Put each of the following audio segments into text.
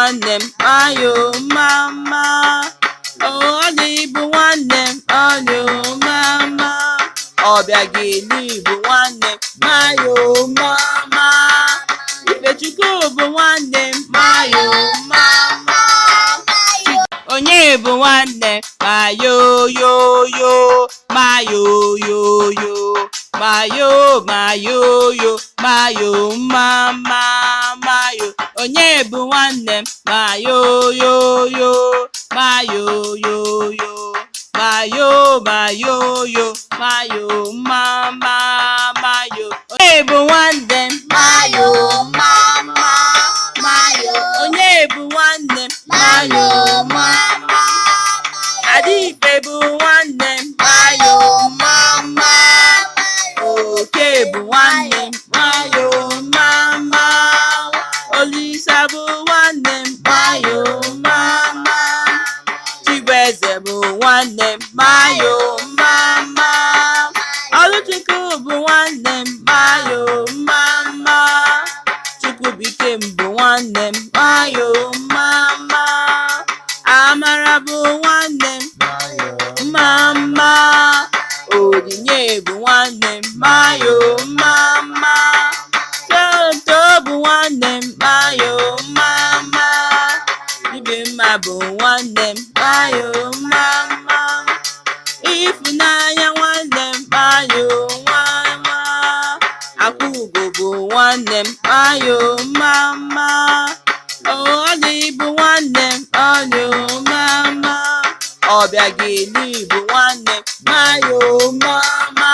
nwanne m mayo mama. Oli bụ nwanne m mayo mama. Ọbịageli bụ nwanne m mayo mama. Ifechukwu bụ nwanne m mayo mama. Onye bụ nwanne mayo yo yo mayo yo yo mayo mayo yo mayo mama mayo. Onye bụ nwanne mayo yo yo mayo yo yo mayo mayo yo mayo mama mayo. Onye bụ nwanne mayo mama mayo. Onye bụ nwanne mayo mama. Adife bụ nwanne mayo mama. Oke bụ nwanne mayo mama. Olisa bụ nwanne mayo mama. Chibueze bụ nwanne mayo mama. Oluchukwu bụ nwanne mayo mama. Chukwubikem bụ nwanne mayo mama. Amara bụ nwanne mama. Onyinye bụ nwanne mayo mama. Tonto bụ nwanne mayo mama. Ibemma bụ nwanne mayo mama. Ifunanya nwanne mayo mama. Akwugo bụ nwanne mayo mama. Oli bụ nwanne mayo mama. Ọbịageli bụ nwanne mayo mama.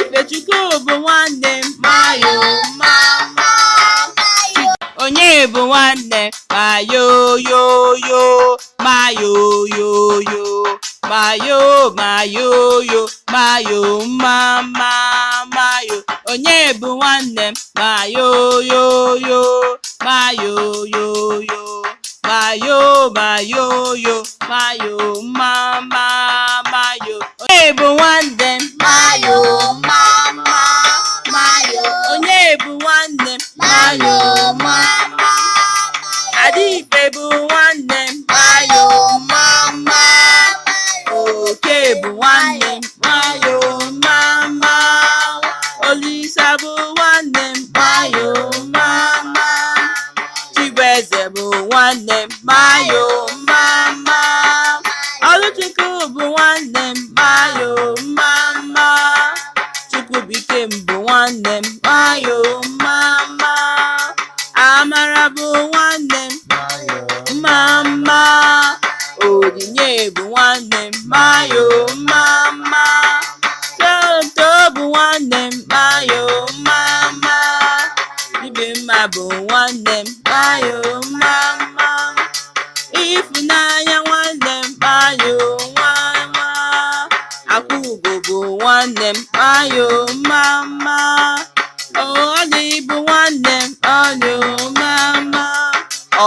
Ifechukwu bụ nwanne mayo mama. Onye bụ nwanne mayo yo yo mayo yo yo mayo mayo yo mayo mama mayo. Onye bụ nwanne mayo yo yo mayo yo yo mayo mayo yo mayo mama mayo. Onye bụ nwanne mayo mama mayo. Onye bụ nwanne mayo mama. Adife bụ nwanne mayo mama. Oke bụ nwanne mayo mama. Olisa bụ nwanne mayo mama. Chibueze bụ nwanne mayo mama. Oluchukwu bụ nwanne mayo mama. Chukwubikem bụ nwanne mayo mama. Amara bụ nwanne mama. Onyinye bụ nwanne mayo mama. Tonto bụ nwanne mayo mama. Ibemma bụ nwanne mayo mama. Ifunanya nwanne mayo mama. Akwugo bụ nwanne mayo mama. Oli bụ nwanne mayo mama.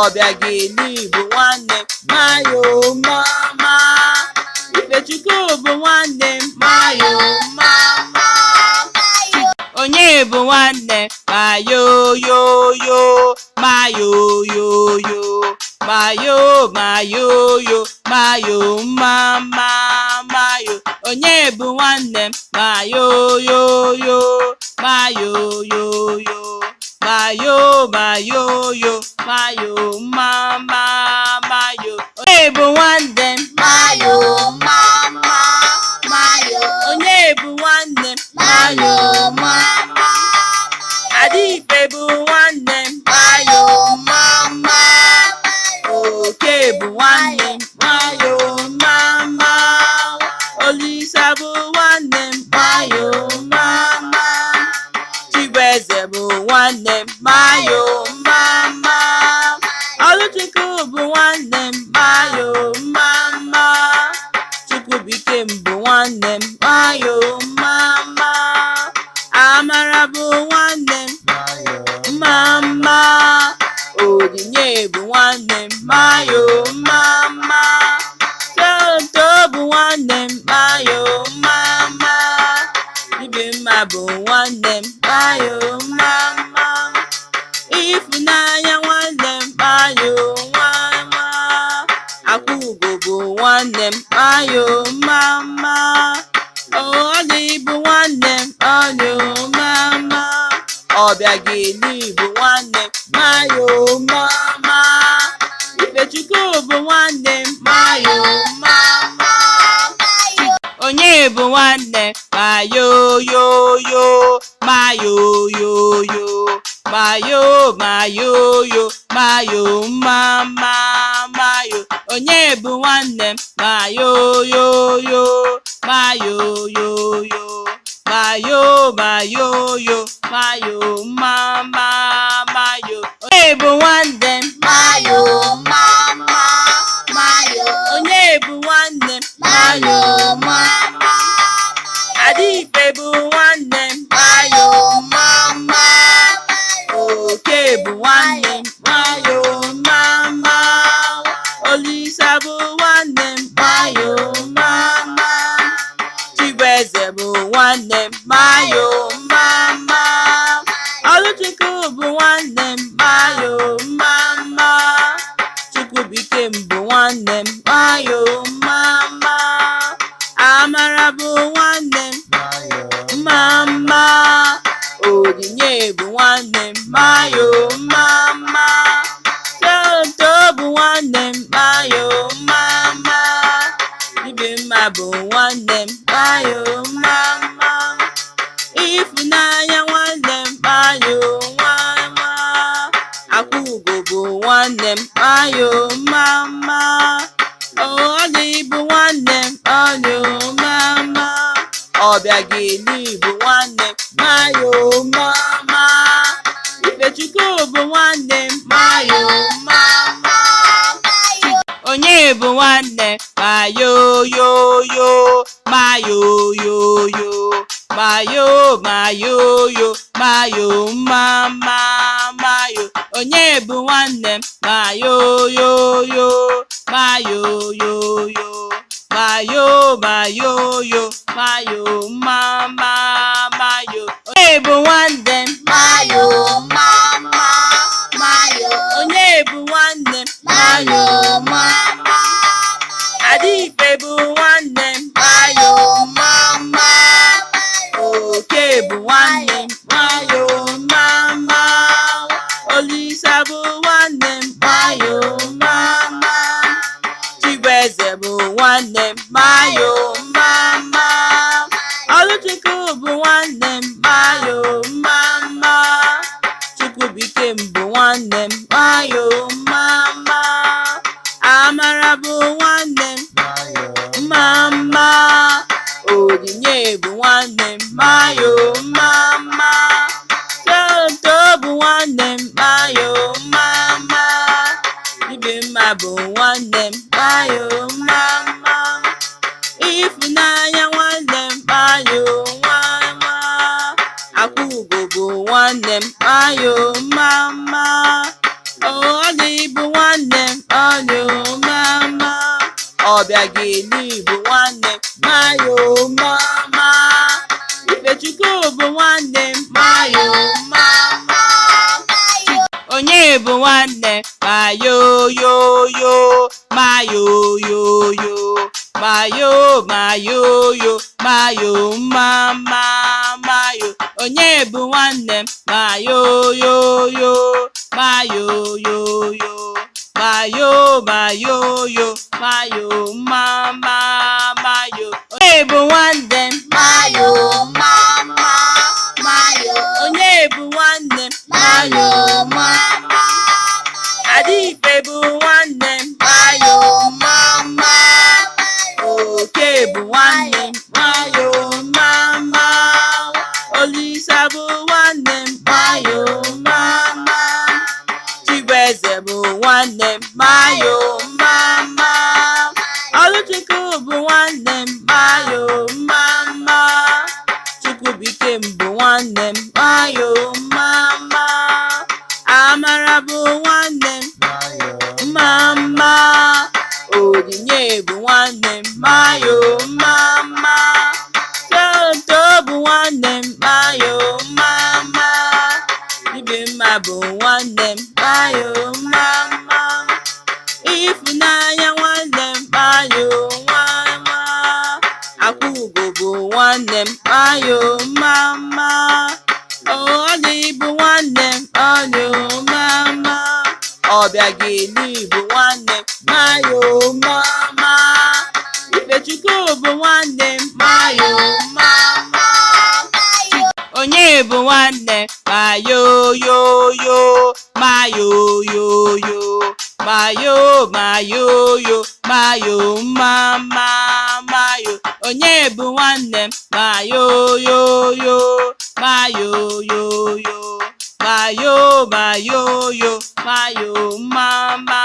Ọbịageli bụ nwanne mayo mama. Ifechukwu bụ nwanne mayo mama. Onye bụ nwanne mayo yo yo mayo yo yo mayo mayo yo mayo mama mayo. Onye bụ nwanne mayo yo yo mayo yo yo mayo mayo yo mayo mama mayo. Onye bụ nwanne mayo mama mayo. Onye bụ nwanne mayo mama. Adife bụ nwanne mayo mama. Oke bụ nwanne mayo mama. Olisa bụ nwanne mayo mama. Chibueze bụ nwanne mayo mama. Oluchukwu bụ nwanne mayo mama. Ọbịageli bụ nwanne m mayo mama. Ifechukwu bụ nwanne m mayo mama. Onye bụ nwanne mayo yo yo mayo yo yo mayo mayo yo mayo mama mayo. Onye bụ nwanne mayo yo yo mayo yo yo mayo mayo yo mayo mama mayo. Onye bụ nwanne mayo mama mayo. Onye bụ nwanne mayo mama. Adife bụ nwanne mayo mama. Oke bụ nwanne mayo mama. Olisa bụ nwanne mayo mama. Chibueze bụ nwanne mayo mama. Oluchukwu bụ nwanne mayo mama. Chukwubikem bụ nwanne mayo mama. Amara bụ nwanne mama. Onyinye bụ nwanne mayo mama. Tonto bụ nwanne mayo mama. Ibemma bụ nwanne mayo mama. Ifunanya nwanne mayo mama. Akwugo bụ nwanne mayo mama. Oli bụ nwanne mayo mama. Ọbịageli bụ nwanne mayo mama. Ifechukwu bụ nwanne mayo mama. Onye bụ nwanne mayo yo yo mayo yo yo mayo mayo yo mayo mama mayo. Onye bụ nwanne mayo yo yo mayo yo yo mayo mayo yo mayo mama mayo. Onye bụ nwanne mayo mama mayo. Onye bụ nwanne mayo mama. Adife bụ nwanne mayo mama. Oke bụ nwanne mayo mama. Olisa bụ nwanne mayo mama. Chibueze bụ nwanne mayo mama. Oluchukwu bụ nwanne mayo mama. Chukwubikem bụ nwanne mayo mama. Amara bụ nwanne mama. Onyinye bụ nwanne mayo mama. Tonto bụ nwanne mayo mama. Ibemma bụ nwanne mayo mama. Ifunanya nwanne mayo mama. Akwugo bụ nwanne mayo mama. Oli bụ nwanne mayo mama. Ọbịageli bụ nwanne mayo mama. Ifechukwu bụ nwanne mayo mama. Onye bụ nwanne mayo yo yo mayo yo yo mayo mayo yo mayo mama mayo. Onye bụ nwanne mayo yo yo mayo yo yo mayo mayo yo mayo mama mayo. Onye bụ nwanne mayo mama mayo. Onye bụ nwanne mayo mama. Adife bụ nwanne mayo mama. Oke bụ nwanne mayo mama. Olisa bụ nwanne mayo mama. Chibueze bụ nwanne mayo mama. Oluchukwu bụ nwanne mayo mama. Chukwubikem bụ nwanne mayo mama. Amara bụ nwanne mama. Onyinye bụ nwanne mayo mama. Tonto bụ nwanne mayo mama. Ibemma bụ nwanne mayo mama. Ifunanya nwanne mayo mama. Akwugo bụ nwanne mayo mama. Oli bụ nwanne Eli bụ nwanne m mayo mama. Ifechukwu bụ nwanne m mayo mama. Onye bụ nwanne mayo yo yo mayo yo yo mayo mayo yo mayo mama mayo. Onye bụ nwanne m mayo yo yo mayo yo yo mayo mayo yo mayo mama.